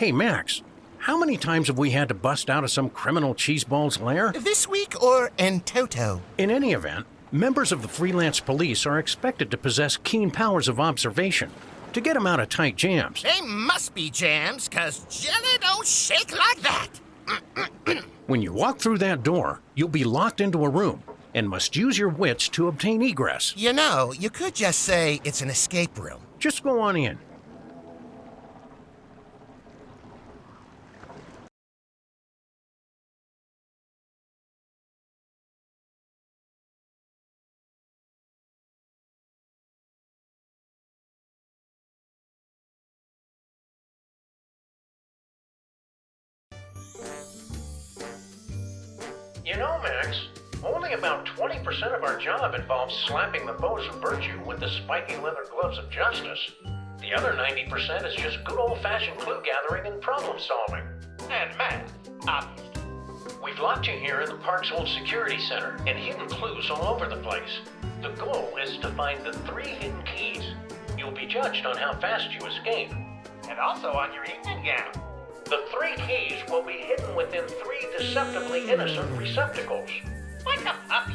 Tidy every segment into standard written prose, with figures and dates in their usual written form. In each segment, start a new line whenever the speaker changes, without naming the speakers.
Hey, Max, how many times have we had to bust out of some criminal cheeseball's lair?
This week or in toto?
In any event, members of the Freelance Police are expected to possess keen powers of observation to get them out of tight jams.
They must be jams, 'cause jelly don't shake like that.
When you walk through that door, you'll be locked into a room and must use your wits to obtain egress.
You know, you could just say it's an escape room.
Just go on in. You know, Max, only about 20% of our job involves slapping the bows of virtue with the spiky leather gloves of justice. The other 90% is just good old-fashioned clue gathering and problem solving. And math, obviously. We've locked you here in the park's old security center and hidden clues all over the place. The goal is to find the 3 hidden keys. You'll be judged on how fast you escape. And also on your evening gown. The 3 keys will be hidden within 3 deceptively innocent receptacles.
Like a puppy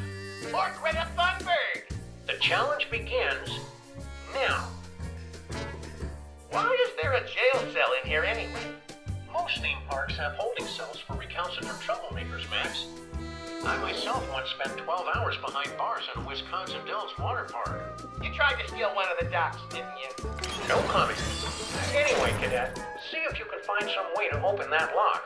or Greta Thunberg.
The challenge begins now.
Why is there a jail cell in here anyway?
Most theme parks have holding cells for recalcitrant troublemakers, Max. I myself once spent 12 hours behind bars in a Wisconsin Dells water park.
You tried to steal one of the ducks, didn't you?
No comment. Anyway, Cadet, see if you can find some way to open that lock.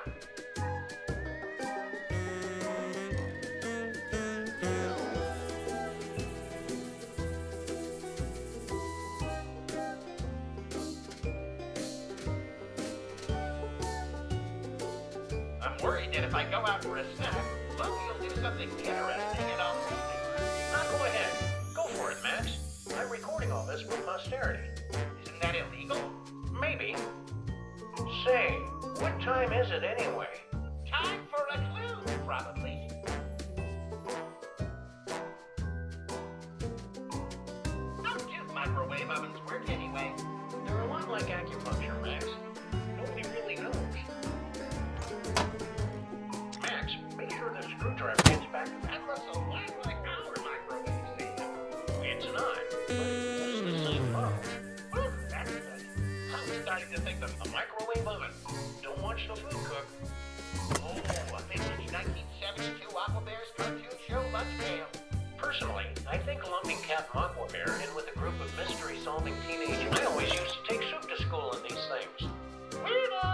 I'm worried that if I go out for a snack, Lucky will do something interesting and I'll miss it.
Go ahead. Go for it, Max. I'm recording all this for posterity.
Isn't that illegal?
Maybe. Say, what time is it anyway?
Time for a clue, probably. How do microwave ovens work anyway?
They're a lot like acupuncture, Max. Nobody really knows. Max, make sure the screwdriver gets back.
That looks a lot like our microwave, Sam.
It's not, but it's the same model.
Whew, that's good. I'm starting to think of
A microwave oven. Don't watch the food cook.
a vintage 1972 Aquabears cartoon show lunch pail.
Personally, I think lumping Captain Aquabear in with a group of mystery-solving teenagers. I always used to take soup to school in these things.
Weirdo!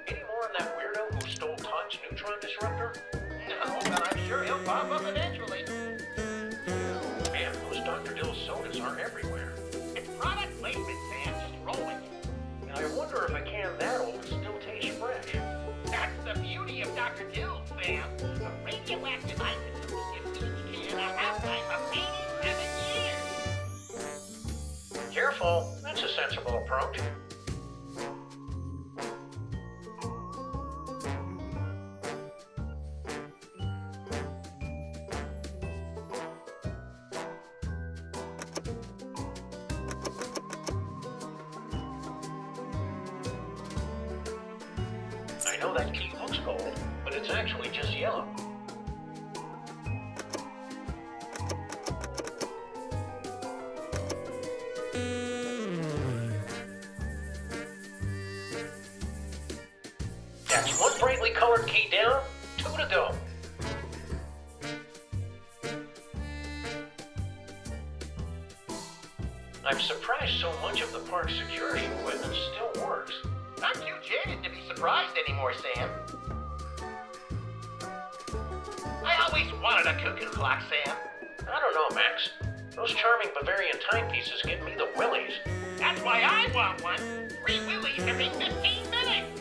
Any more on that weirdo who stole Todd's neutron disruptor?
No, but I'm sure he'll pop up eventually.
Man, those Dr. Dill's sodas are everywhere.
It's product placement, Sam. Just roll with it.
And I wonder if a can that old still tastes fresh.
That's the beauty of Dr. Dill, Sam. A radioactive isotope gives each can a half-life of 87 years.
Careful, that's a sensible approach. I know that key looks gold, but it's actually just yellow. That's one brightly colored key down, 2 to go. I'm surprised so much of the park's security equipment still works.
I'm too jaded to be surprised anymore, Sam. I always wanted a cuckoo clock, Sam.
I don't know, Max. Those charming Bavarian timepieces give me the willies.
That's why I want one. 3 willies every 15 minutes.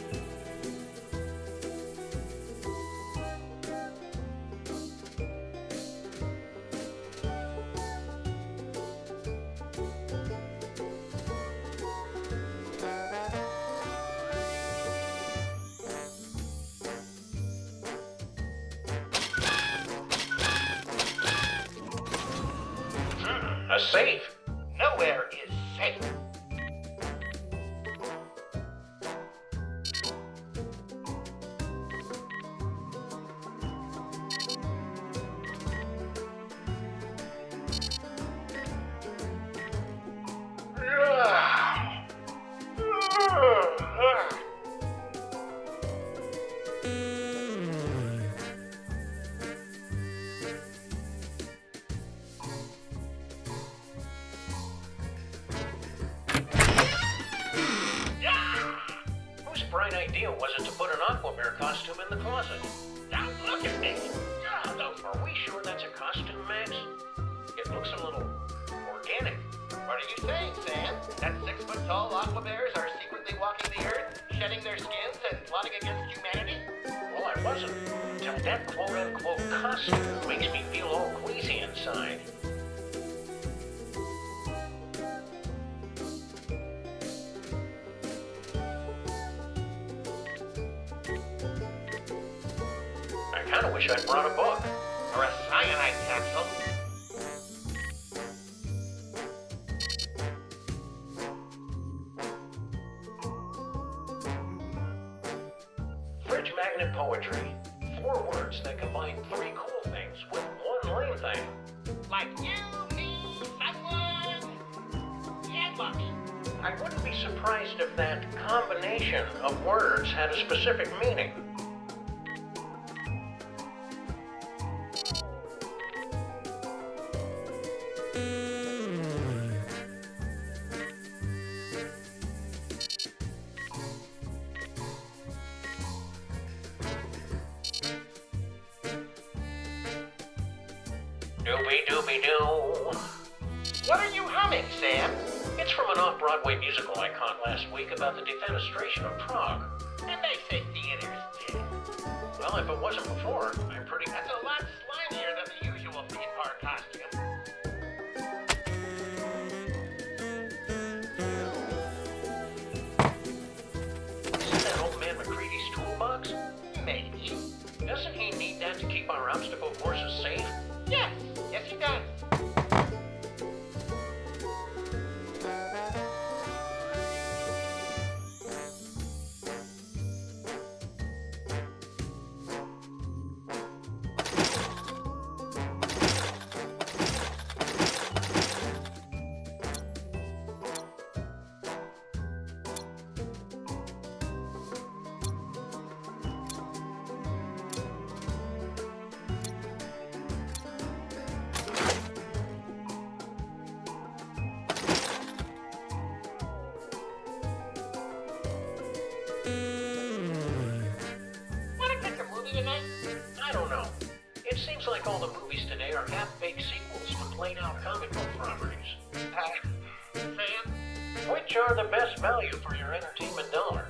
A safe.
No
costume in the closet.
Don't look at me. Oh, those
Are we sure that's a costume, Max? It looks a little organic.
What are you saying, Sam? That 6-foot-tall aqua bears are secretly walking the earth, shedding their skins and plotting against humanity?
Well, I wasn't. Until that quote-unquote costume makes me feel all queasy inside. I kinda wish I'd brought a book.
Or a cyanide capsule?
Fridge magnet poetry. 4 words that combine 3 cool things with 1 lame thing.
Like you, me, someone, and lucky.
I wouldn't be surprised if that combination of words had a specific meaning. Doobie-doobie-doo.
What are you humming, Sam?
It's from an off-Broadway musical I caught last week about the defenestration of Prague.
And they say theater's dead.
Well, if it wasn't before, I'm pretty...
That's a lot slimier than the usual theme park costume.
Isn't that old man McCready's toolbox?
Maybe.
Doesn't he need that to keep our obstacle courses safe?
Yes, yes he does. Tonight?
I don't know. It seems like all the movies today are half-baked sequels to played-out comic book properties.
Sam?
Which are the best value for your entertainment dollar?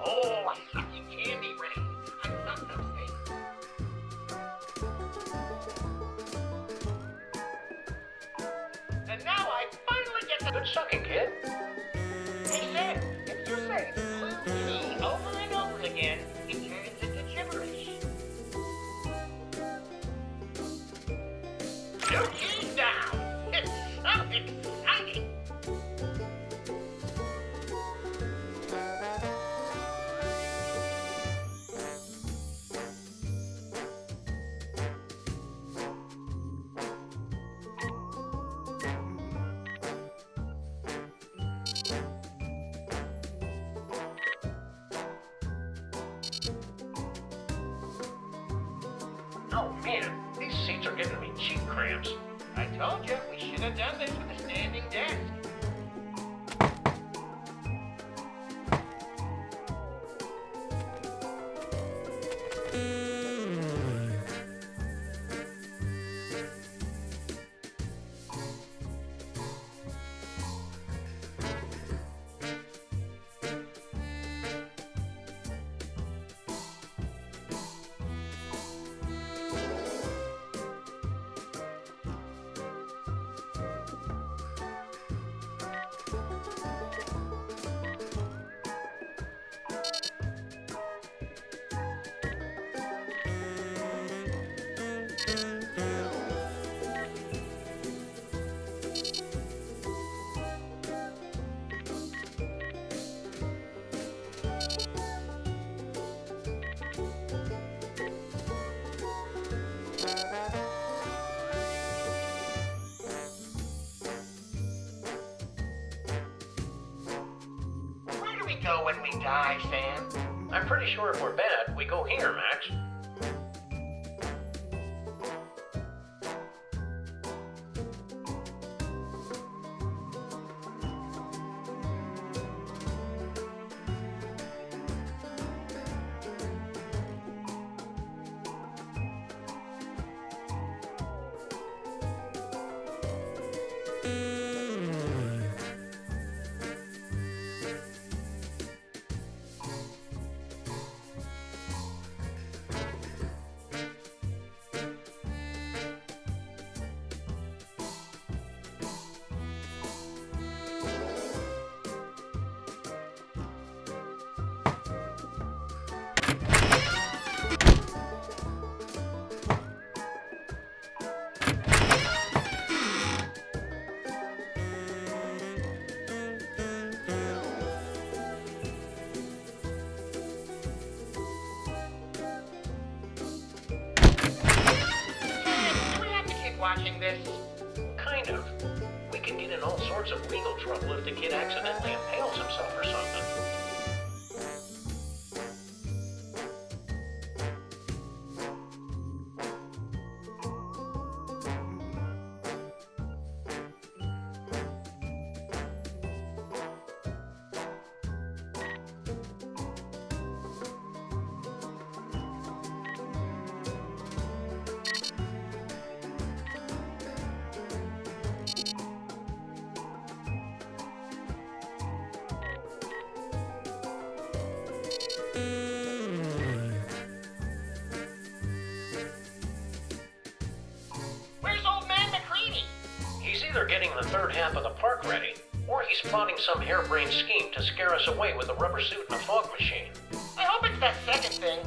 Oh, I sucking candy, Ray. I love those things. And now I finally get the...
Good sucking, kid.
Hey, Sam, if you say blue tea over and over again, it turns into gibberish. Blue tea's down. It's so exciting.
Oh, man. These seats are giving me cheek cramps.
I told you, we should have done this with a standing desk. Where do we go when we die, Sam?
I'm pretty sure if we're bad, we go here, Max.
serious?
Kind of. We could get in all sorts of legal trouble if the kid accidentally impales himself or something.
Where's old man McCready?
He's either getting the third half of the park ready, or he's plotting some harebrained scheme to scare us away with a rubber suit and a fog machine.
I hope it's that second thing.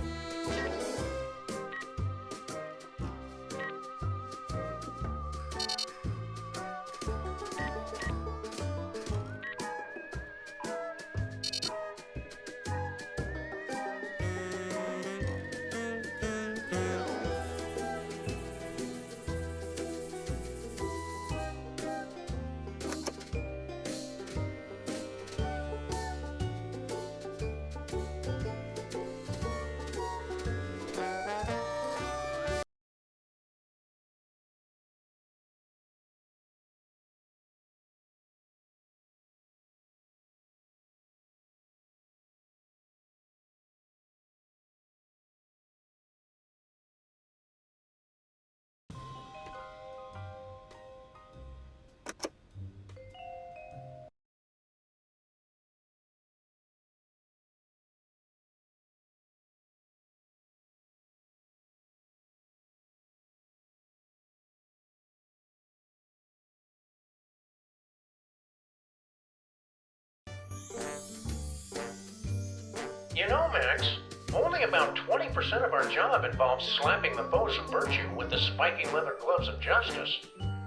You know, Max, only about 20% of our job involves slapping the bows of virtue with the spiky leather gloves of justice.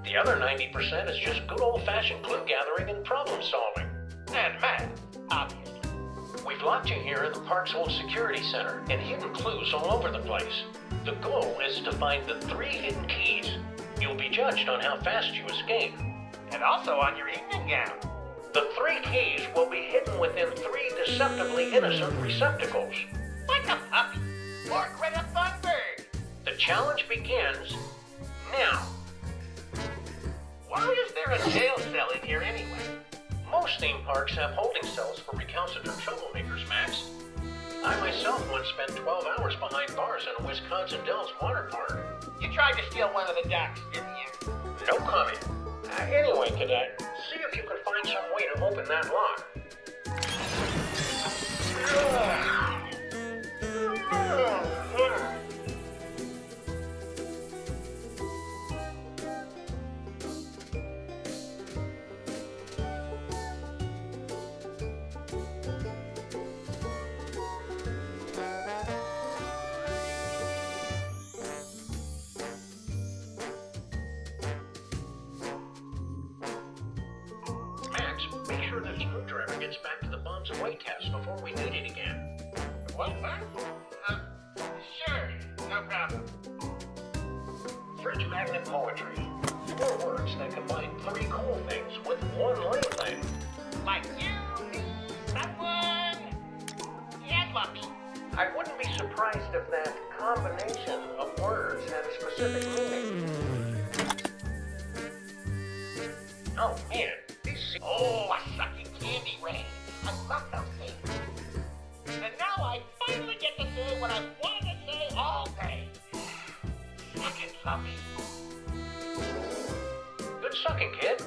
The other 90% is just good old-fashioned clue gathering and problem solving.
And math, obviously.
We've locked you here in the park's old security center and hidden clues all over the place. The goal is to find the 3 hidden keys. You'll be judged on how fast you escape.
And also on your evening gown.
The 3 keys will be hidden within 3 deceptively innocent receptacles.
Like a puppy. Or Greta Thunberg.
The challenge begins now.
Why is there a jail cell in here anyway?
Most theme parks have holding cells for recalcitrant troublemakers, Max. I myself once spent 12 hours behind bars in a Wisconsin Dells water park.
You tried to steal one of the ducks, didn't you?
No comment. Anyway, Cadet, see if you can find some way to open that lock. Make sure that screwdriver gets back to the bomb's away test before we need it again.
What? Sure. No problem.
Fridge magnet poetry. 4 words that combine 3 cool things with 1 lame thing.
Like you, me, someone, and Lumpy.
I wouldn't be surprised if that combination of words had a specific meaning. Oh, man.
Oh, a sucking candy rain. I love those things. And now I finally get to say what I've wanted to say all day. Sucking Lumpy.
Good sucking, kid.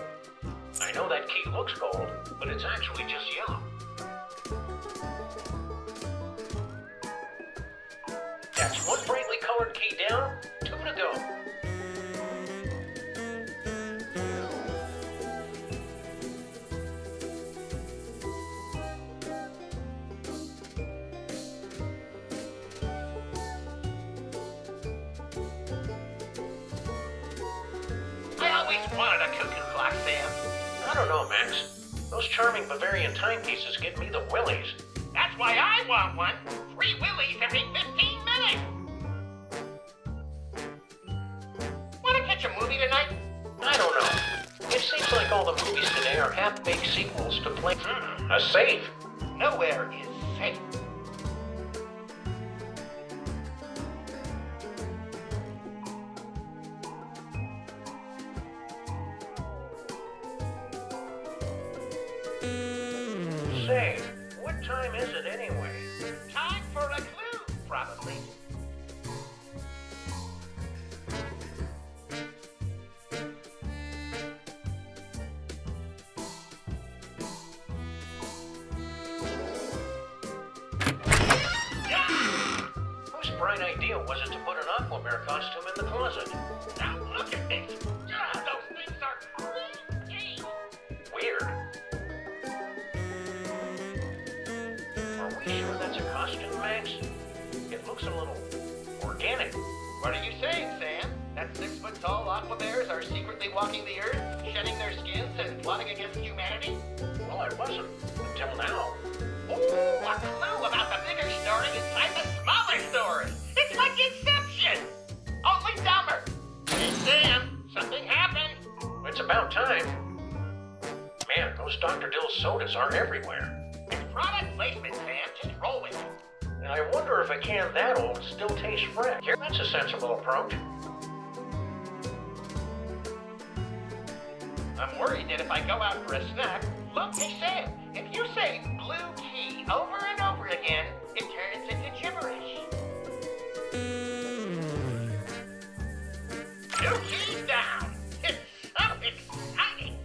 I know that key looks gold, but it's actually just yellow. That's 1 brightly colored key down, 2 to go.
Wanted a cuckoo clock, Sam.
I don't know, Max. Those charming Bavarian timepieces give me the willies.
That's why I want one. 3 willies every 15 minutes. Want to catch a movie tonight?
I don't know. It seems like all the movies today are half-baked sequels to play. A safe.
Nowhere is safe.
Say, what time is it anyway?
Time for a clue, probably.
Whose bright idea was it to put an Aquabear costume in the closet?
Now look at this. Those things are creepy.
Weird. Are we sure that's a costume, Max? It looks a little organic.
What are you saying, Sam? That 6-foot-tall aqua bears are secretly walking the earth, shedding their skins and plotting against humanity?
Well, I wasn't until now.
Ooh, a clue about the bigger story inside the smaller story. It's like Inception. Only dumber. Hey, Sam, something happened.
It's about time. Man, those Dr. Dill's sodas are everywhere.
It's product placement, Sam. Just roll with it.
And I wonder if a can that old still tastes fresh. Here, that's a sensible approach.
I'm worried that if I go out for a snack, look, hey, Sam, if you say blue key over and over again, it turns into gibberish. Two keys down. It's so exciting.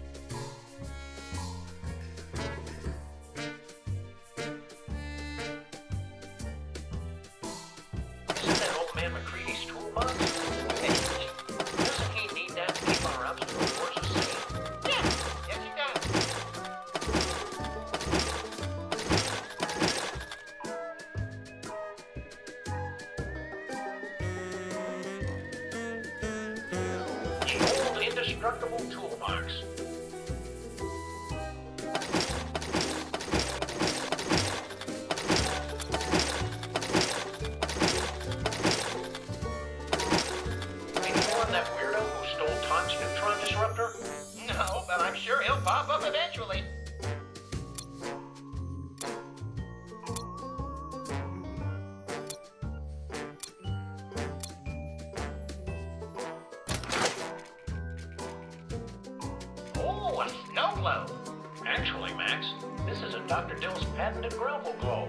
Isn't that old man McCready's toolbox? Doesn't he need that to keep our obstacle courses safe?
Yes, he does.
The old indestructible toolbox. Anyone that weirdo who stole Todd's neutron disruptor?
No, but I'm sure he'll pop up eventually. Oh, a snow globe.
Actually, Max, this is a Dr. Dill's patented gravel globe.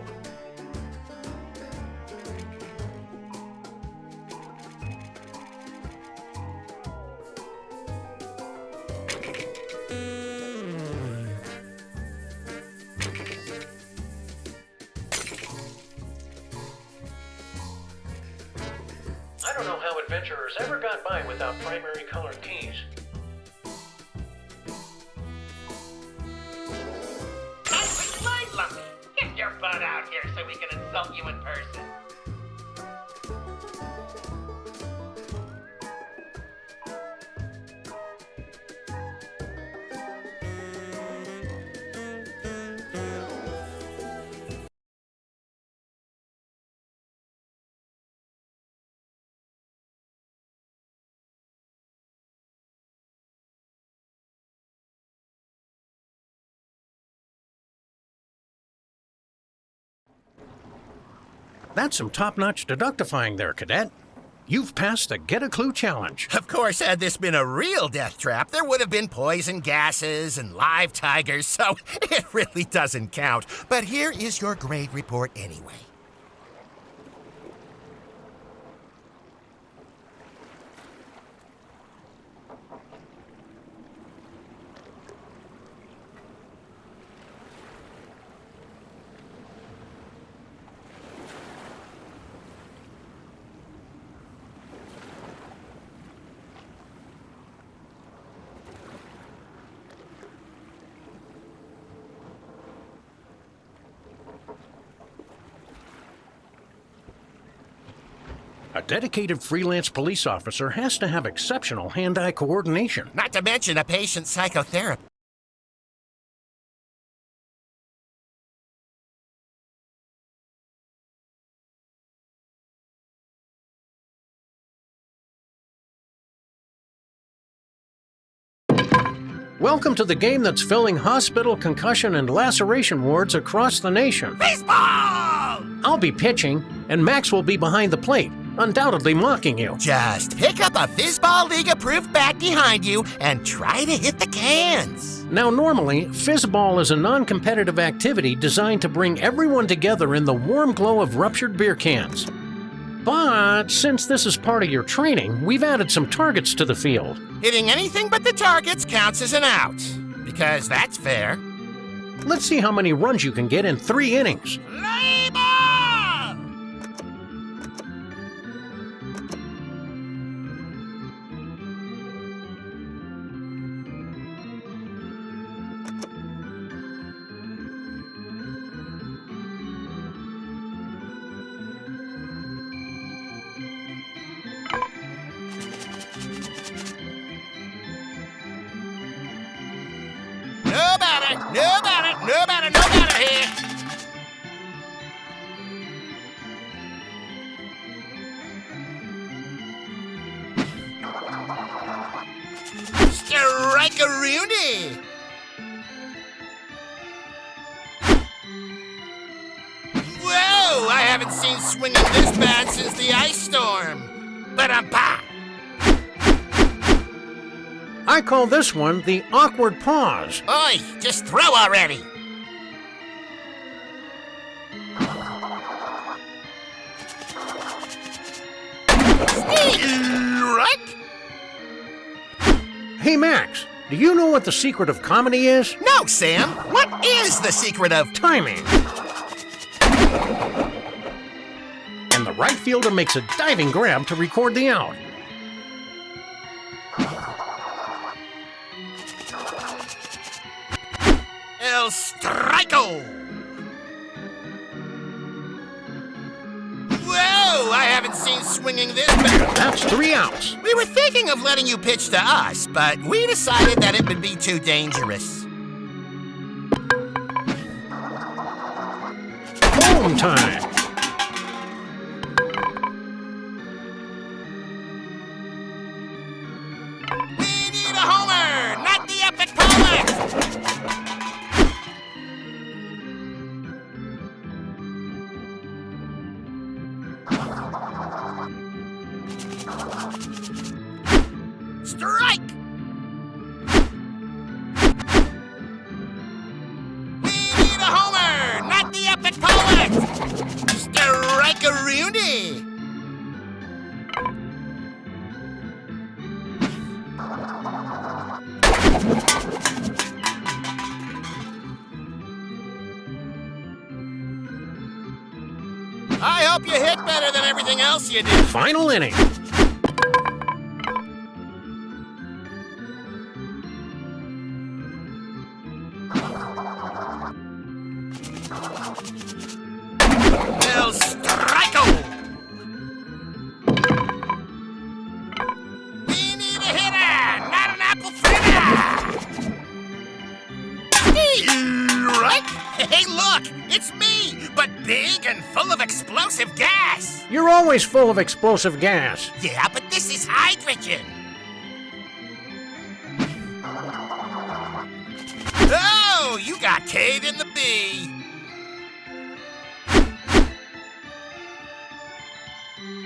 I don't know how adventurers ever got by without primary colored keys.
That's right, Lumpy. Get your butt out here so we can insult you in person.
That's some top-notch deductifying there, Cadet. You've passed the Get a Clue challenge.
Of course, had this been a real death trap, there would have been poison gases and live tigers, so it really doesn't count. But here is your grade report anyway.
A dedicated freelance police officer has to have exceptional hand-eye coordination.
Not to mention a patient psychotherapist.
Welcome to the game that's filling hospital, concussion, and laceration wards across the nation.
Baseball!
I'll be pitching, and Max will be behind the plate, undoubtedly mocking you.
Just pick up a Fizzball League-approved bat behind you and try to hit the cans.
Now, normally, Fizzball is a non-competitive activity designed to bring everyone together in the warm glow of ruptured beer cans. But since this is part of your training, we've added some targets to the field.
Hitting anything but the targets counts as an out, because that's fair.
Let's see how many runs you can get in 3 innings.
Play ball! No batter here. Strike-a-rooney. Whoa, I haven't seen swinging this bad since the ice storm. Ba-dum-ba.
I call this one the awkward pause.
Oi, just throw already. Right?
Hey, Max, do you know what the secret of comedy is?
No, Sam. What is the secret of
Timing. And the right fielder makes a diving grab to record the out.
El Striko? Whoa, I haven't seen swinging this bad.
That's 3 outs.
We were thinking of letting you pitch to us, but we decided that it would be too dangerous.
Home time.
We need a homer, not the epic poet! Strike! We need a homer, not the epic poet! Strike-a-rooney! I hope you hit better than everything else you did.
Final inning.
El Striko! We need a hitter, not an apple fritter! Right? Hey, look! It's me, but big and full of explosive gas!
You're always full of explosive gas.
Yeah, but this is hydrogen! Oh, you got K'd in the B!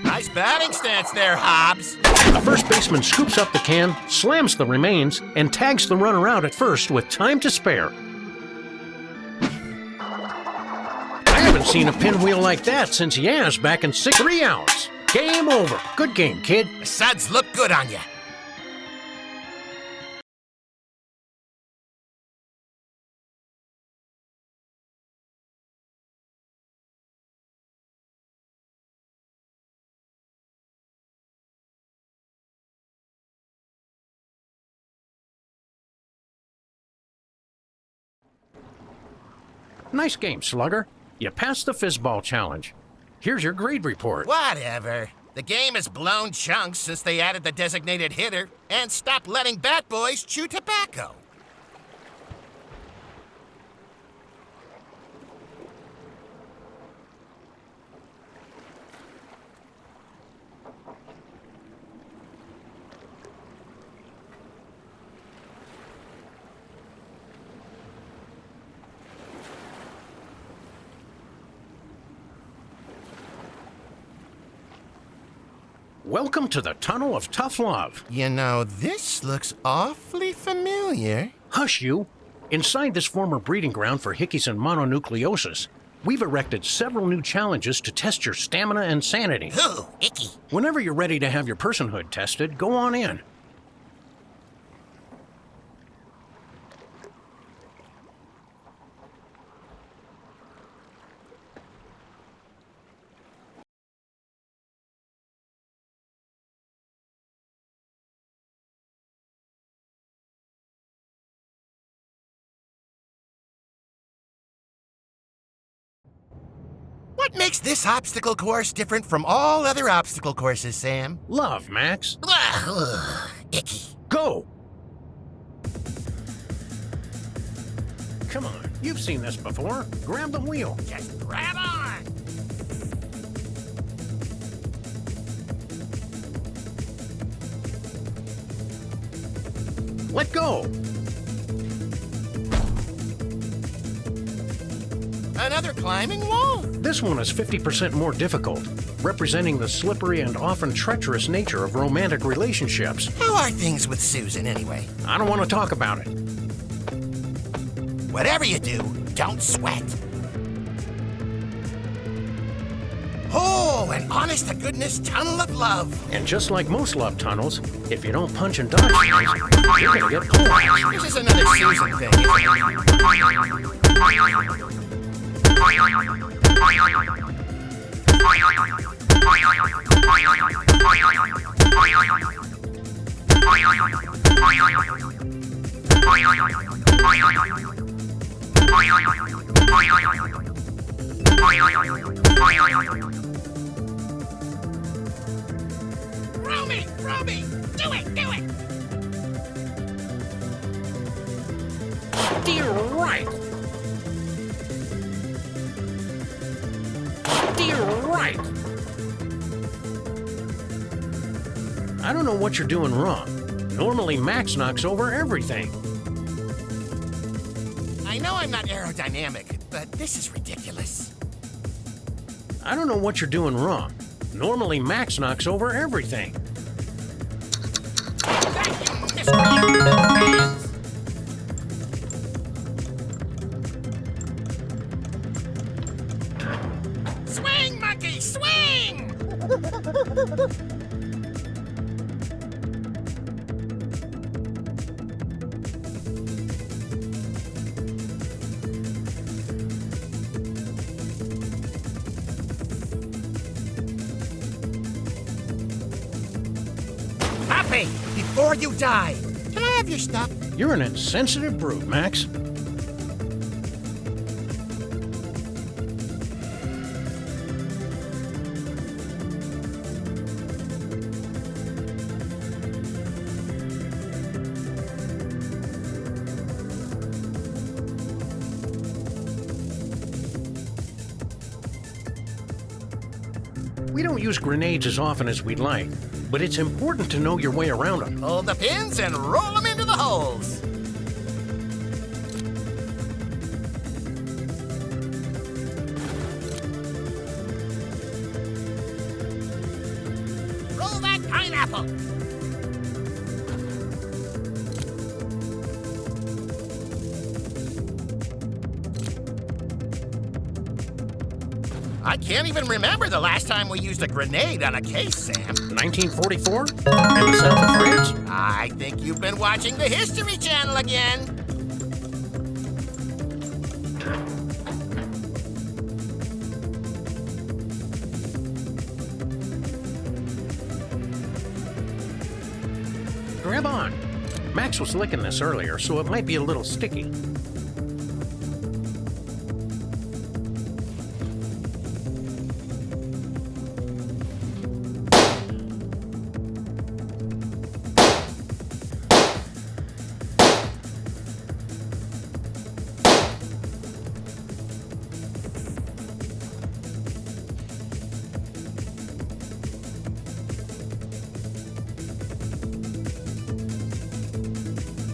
Nice batting stance there, Hobbs.
The first baseman scoops up the can, slams the remains, and tags the runner out at first with time to spare. I haven't seen a pinwheel like that since Yaz back in 3 outs. Game over. Good game, kid.
The suds look good on you.
Nice game, Slugger. You passed the Fizzball challenge. Here's your grade report.
Whatever. The game has blown chunks since they added the designated hitter and stopped letting bat boys chew tobacco.
Welcome to the Tunnel of Tough Love.
You know, this looks awfully familiar.
Hush you. Inside this former breeding ground for hickeys and mononucleosis, we've erected several new challenges to test your stamina and sanity.
Ooh, icky.
Whenever you're ready to have your personhood tested, go on in.
What makes this obstacle course different from all other obstacle courses, Sam?
Love, Max.
Ugh, icky.
Go! Come on, you've seen this before. Grab the wheel.
Just grab on.
Let go.
Another climbing wall?
This one is 50% more difficult, representing the slippery and often treacherous nature of romantic relationships.
How are things with Susan, anyway?
I don't want to talk about it.
Whatever you do, don't sweat. Oh, an honest-to-goodness tunnel of love.
And just like most love tunnels, if you don't punch and dodge things, you're gonna get pulled.
This is another Susan thing.
Romy, do it!
Dear right. Dear right. I don't know what you're doing wrong. Normally, Max knocks over everything.
I know I'm not aerodynamic, but this is ridiculous.
I don't know what you're doing wrong. Normally, Max knocks over everything.
Thank you, Mr. Fans. Swing, monkey, swing! Happy, before you die, can I have your stuff?
You're an insensitive brute, Max. We don't use grenades as often as we'd like, but it's important to know your way around them.
Hold the pins and roll them into the holes. Roll that pineapple. I can't even remember the last time we used a grenade on a case, Sam.
1944? In the south of France?
I think you've been watching the History Channel again.
Grab on. Max was licking this earlier, so it might be a little sticky.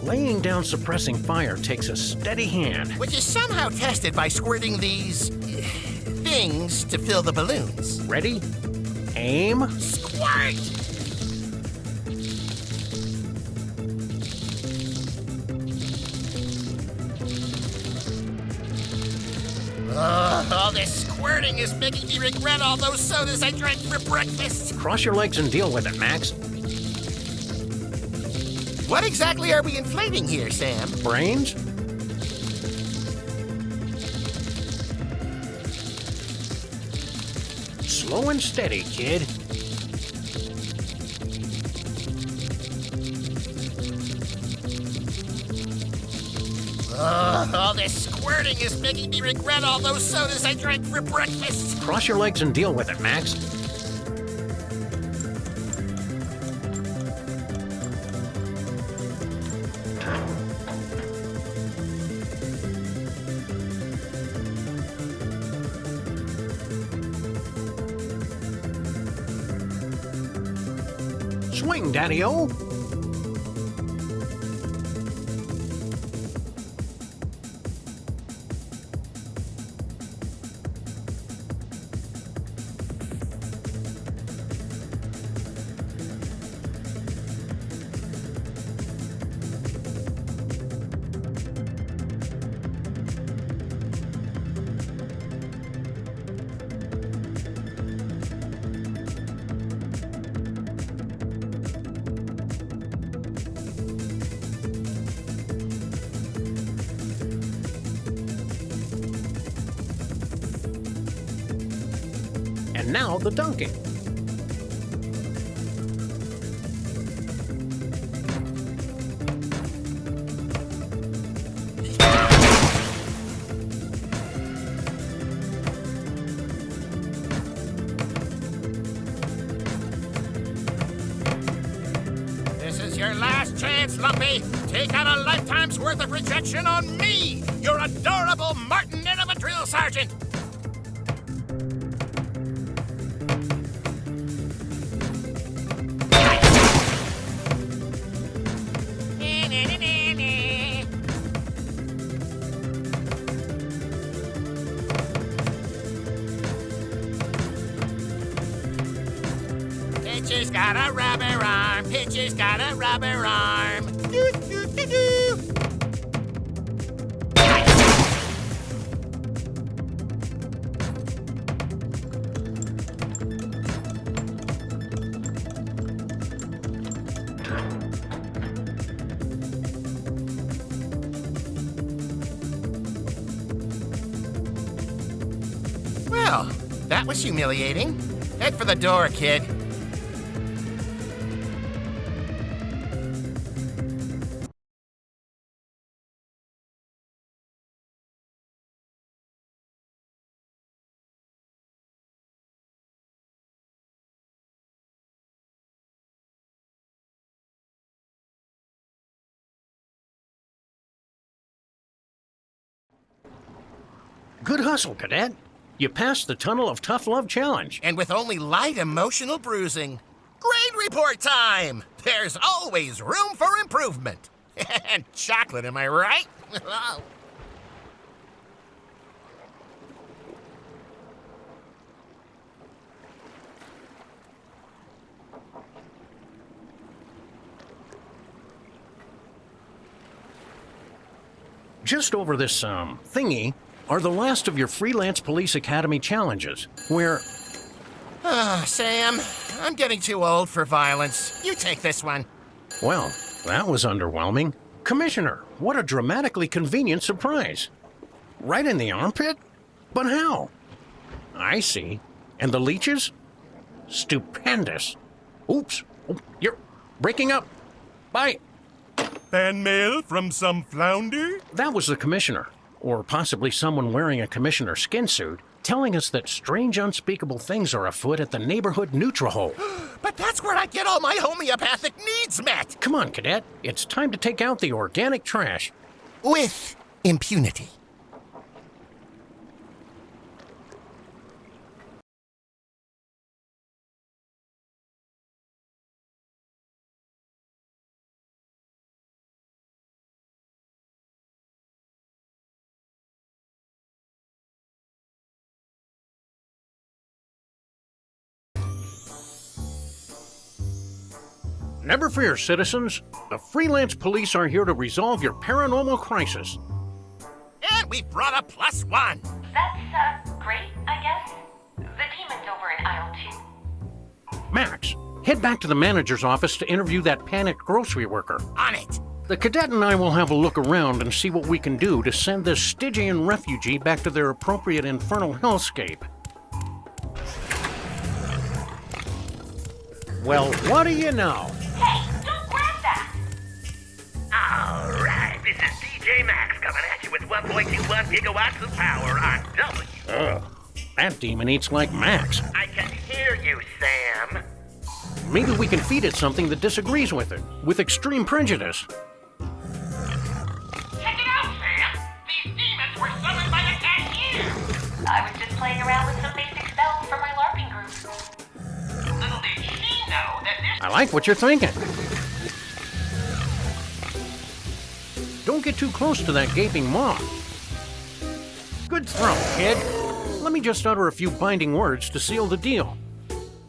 Laying down suppressing fire takes a steady hand.
Which is somehow tested by squirting these things to fill the balloons.
Ready? Aim.
Squirt! All this squirting is making me regret all those sodas I drank for breakfast.
Cross your legs and deal with it, Max.
What exactly are we inflating here, Sam?
Brains? Slow and steady, kid.
All this squirting is making me regret all those sodas I drank for breakfast.
Cross your legs and deal with it, Max. Swing, Daddy-O. And now the dunking.
This is your last chance, Lumpy. Take out a lifetime's worth of rejection on me, your adorable martinet of a drill sergeant. Pitcher's got a rubber arm. Pitcher's got a rubber arm. Doo, doo, doo, doo. Well, that was humiliating. Head for the door, kid.
Good hustle, Cadet. You passed the Tunnel of Tough Love challenge.
And with only light emotional bruising. Grade report time! There's always room for improvement. And chocolate, am I right?
Just over this, thingy are the last of your Freelance Police Academy challenges, where...
Sam, I'm getting too old for violence. You take this one.
Well, that was underwhelming. Commissioner, what a dramatically convenient surprise. Right in the armpit? But how? I see. And the leeches? Stupendous. Oops. Oh, you're breaking up. Bye.
Fan mail from some flounder?
That was the commissioner, or possibly someone wearing a commissioner skin suit, telling us that strange unspeakable things are afoot at the neighborhood Nutrahole.
But that's where I get all my homeopathic needs met.
Come on, Cadet. It's time to take out the organic trash.
With impunity.
Never fear, citizens. The Freelance Police are here to resolve your paranormal crisis.
And we brought a +1.
That's,
Head back to the manager's office to interview that panicked grocery worker.
On it.
The cadet and I will have a look around and see what we can do to send this Stygian refugee back to their appropriate infernal hellscape. Well, what do you know?
Hey, don't grab that!
All right, this is DJ Max coming at you with 1.21 gigawatts of power on W.
Ugh, that demon eats like Max.
I can hear you, Sam.
Maybe we can feed it something that disagrees with it, with extreme prejudice.
Check it out, Sam! These demons were summoned by the cashier! I was just playing around with some basic spells for my LARPing group. Little did she know that this...
I like what you're thinking. Don't get too close to that gaping maw. Good throw, kid. Let me just utter a few binding words to seal the deal.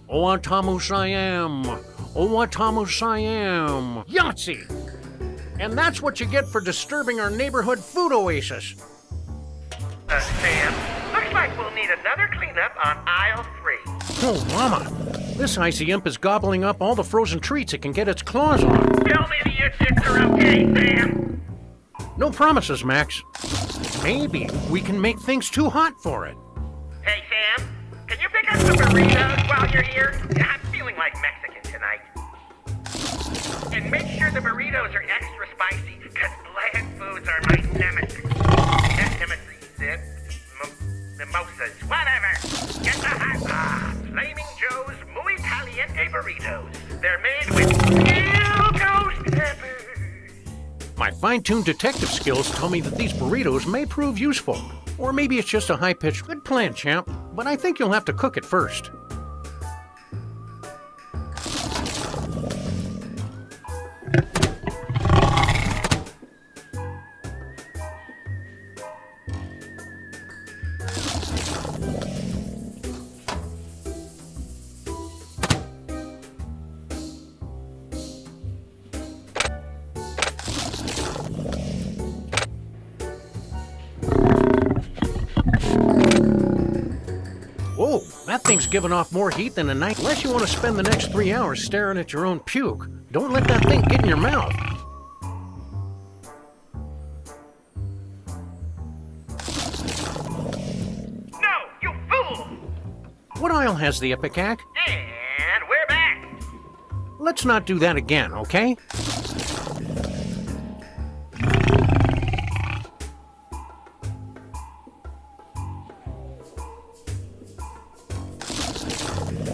Oatamus I am. Oatamus I am. Yahtzee! And that's what you get for disturbing our neighborhood food oasis.
Sam, looks like we'll need another cleanup on aisle 3.
Oh, mama. This icy imp is gobbling up all the frozen treats it can get its claws on.
Tell me the units are okay, Sam.
No promises, Max. Maybe we can make things too hot for it.
Hey, Sam, can you pick up some burritos while you're here? I'm feeling like Mexican tonight. And make sure the burritos are extra spicy, because bland foods are my nemesis. Mimosas, whatever. Get the hot Flaming Joe's Muy Caliente burritos. They're made with real ghost peppers.
My fine-tuned detective skills tell me that these burritos may prove useful. Or maybe it's just a high-pitched good plan, champ, but I think you'll have to cook it first. Whoa, that thing's giving off more heat than a night. Unless you want to spend the next 3 hours staring at your own puke. Don't let that thing get in your mouth.
No, you fool!
What aisle has the Ipecac?
And we're back.
Let's not do that again, okay?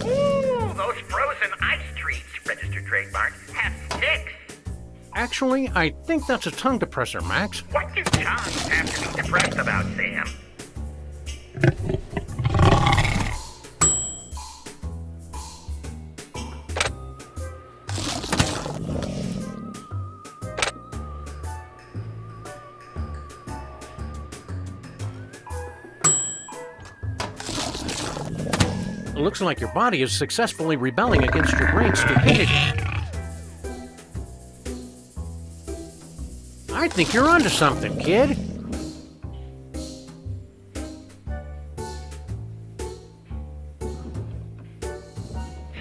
Ooh, those frozen ice treats, registered trademark, have sticks.
Actually, I think that's a tongue depressor, Max.
What do tongues have to be depressed about, Sam?
It looks like your body is successfully rebelling against your brain's stupidity. I think you're onto something, kid.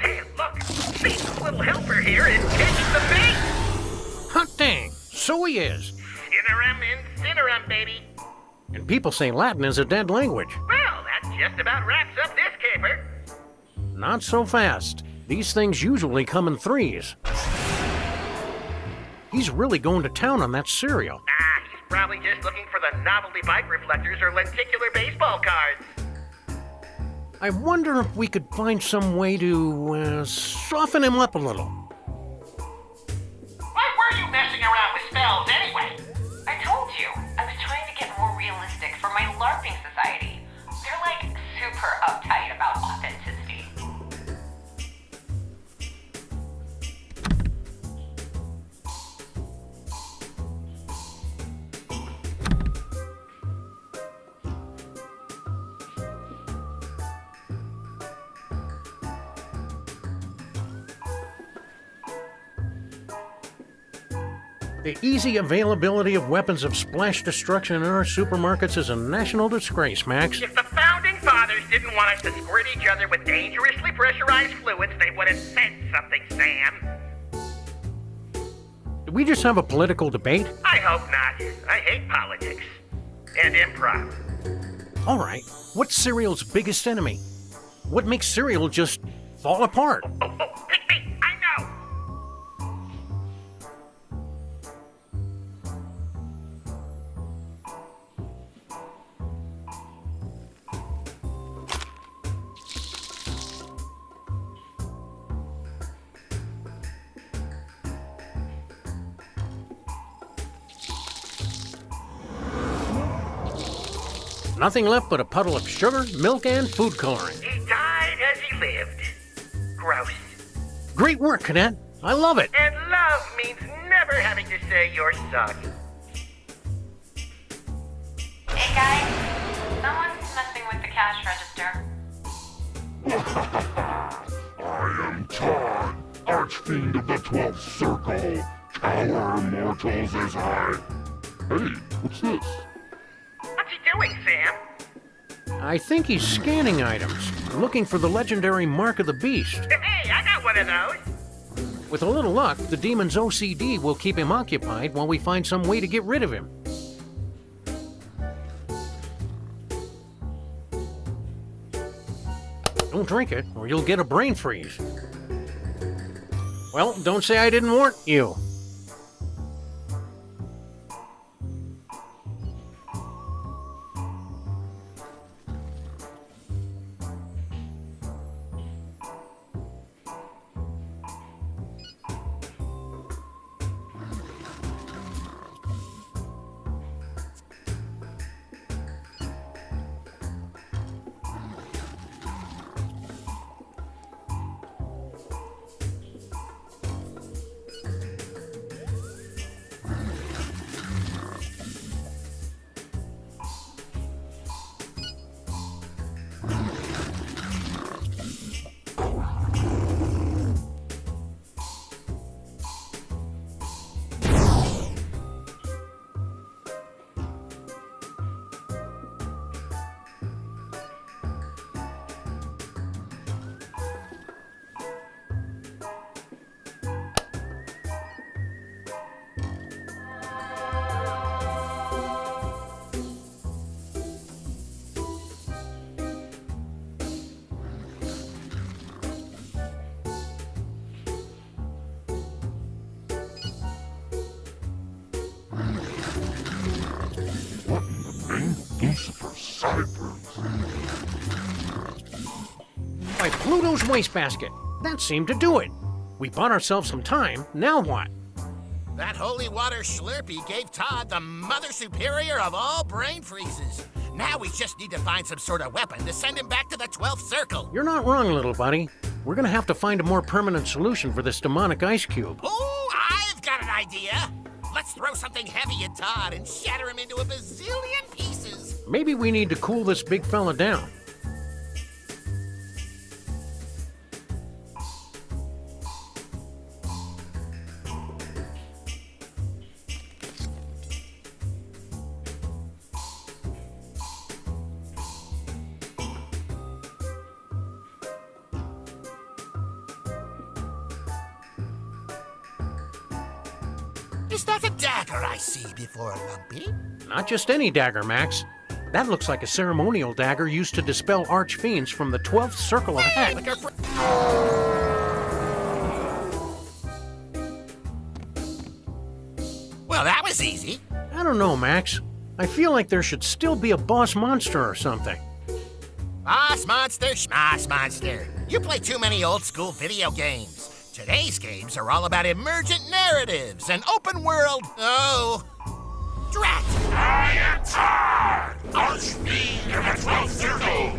Sam, look! Satan's little helper here is taking the bait!
Hot dang, so he is.
Cinerum incinerum, baby!
And people say Latin is a dead language.
Well, that just about wraps up this caper.
Not so fast. These things usually come in threes. He's really going to town on that cereal.
He's probably just looking for the novelty bike reflectors or lenticular baseball cards.
I wonder if we could find some way to soften him up a little.
Why were you messing around with spells anyway? I told you, I was trying to get more realistic for my LARPing society. They're like super uptight about authenticity.
The easy availability of weapons of splash destruction in our supermarkets is a national disgrace, Max.
If the founding fathers mothers didn't want us to squirt each other with dangerously pressurized fluids, they would have said something, Sam.
Did we just have a political debate?
I hope not. I hate politics. And improv.
All right, what's cereal's biggest enemy? What makes cereal just fall apart?
Oh, pick me! I know!
Nothing left but a puddle of sugar, milk, and food coloring.
He died as he lived. Gross.
Great work, Cadet. I love it.
And love means never having to say you're sorry.
Hey guys, someone's messing with the cash register.
I am Todd, Archfiend of the 12th Circle. Cower mortals as I. Hey, what's this?
What's he doing, Sam?
I think he's scanning items, looking for the legendary Mark of the Beast.
Hey, I got one of those.
With a little luck, the demon's OCD will keep him occupied while we find some way to get rid of him. Don't drink it, or you'll get a brain freeze. Well, don't say I didn't warn you. By Pluto's wastebasket. That seemed to do it. We bought ourselves some time. Now what?
That holy water Slurpee gave Todd the mother superior of all brain freezes. Now we just need to find some sort of weapon to send him back to the 12th Circle.
You're not wrong, little buddy. We're gonna have to find a more permanent solution for this demonic ice cube.
Oh, I've got an idea. Let's throw something heavy at Todd and shatter him into a bazillion pieces.
Maybe we need to cool this big fella down.
Is that a dagger I see before Lumpy?
Not just any dagger, Max. That looks like a ceremonial dagger used to dispel archfiends from the 12th Circle of Heck.
Like well, that was easy.
I don't know, Max. I feel like there should still be a boss monster or something.
Boss monster, schmoss monster. You play too many old school video games. Today's games are all about emergent narratives and open world. Oh, drat!
I am Todd, Archfiend of the 12th Circle.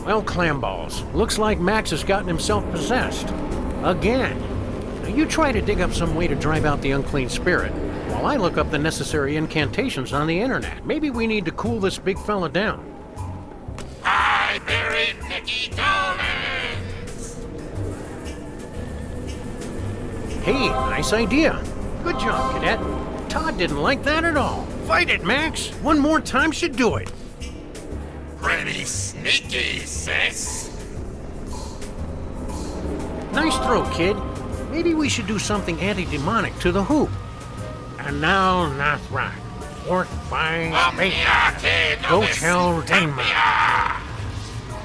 Well, clamballs. Looks like Max has gotten himself possessed. Again. Now you try to dig up some way to drive out the unclean spirit, while I look up the necessary incantations on the internet. Maybe we need to cool this big fella down.
I buried Nicky Dolan.
Hey, nice idea. Good job, Cadet. Todd didn't like that at all. Fight it, Max. One more time should do it.
Pretty sneaky, sis.
Nice throw, kid. Maybe we should do something anti-demonic to the hoop. And now, Nathra. Work by faith. Go tell Damon.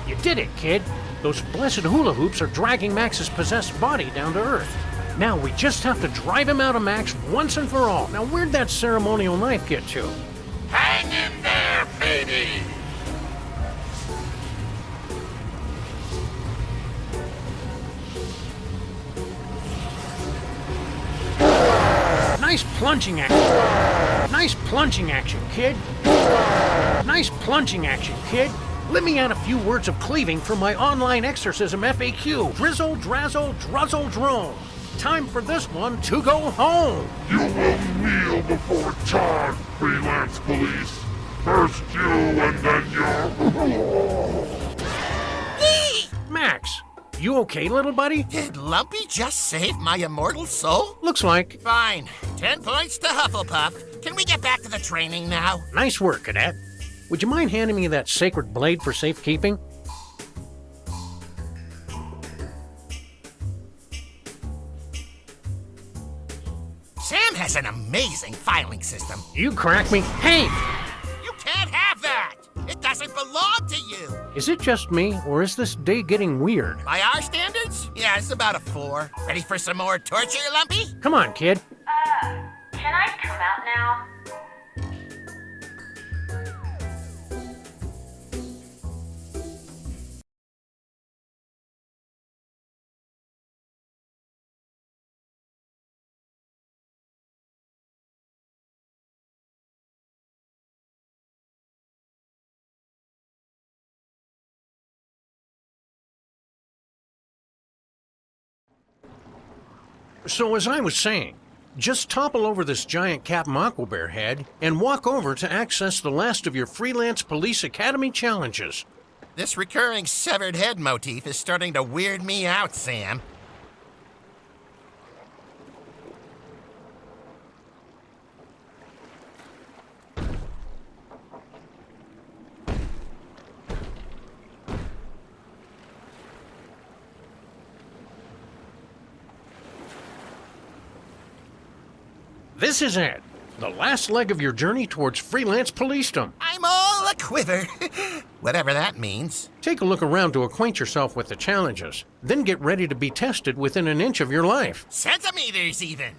You did it, kid. Those blessed hula hoops are dragging Max's possessed body down to Earth. Now we just have to drive him out of Max once and for all. Now where'd that ceremonial knife get to?
Hang in there, baby.
Nice plunging action. Nice plunging action, kid. Nice plunging action, kid. Let me add a few words of cleaving from my online exorcism FAQ. Drizzle, drazzle, druzzle, drone. Time for this one to go home.
You will kneel before Todd, Freelance Police. First you and then your...
Max, you okay, little buddy?
Did Lumpy just save my immortal soul?
Looks like.
Fine. 10 points to Hufflepuff. Can we get back to the training now?
Nice work, Cadet. Would you mind handing me that sacred blade for safekeeping?
Sam has an amazing filing system.
You crack me. Hey!
You can't have that! It doesn't belong to you!
Is it just me, or is this day getting weird?
By our standards? Yeah, it's about a 4. Ready for some more torture, Lumpy?
Come on, kid.
Can I come out now?
So as I was saying, just topple over this giant Captain Aquabear head and walk over to access the last of your Freelance Police Academy challenges.
This recurring severed head motif is starting to weird me out, Sam.
This is it, the last leg of your journey towards Freelance Policedom.
I'm all a quiver. Whatever that means.
Take a look around to acquaint yourself with the challenges, then get ready to be tested within an inch of your life.
Centimeters, even.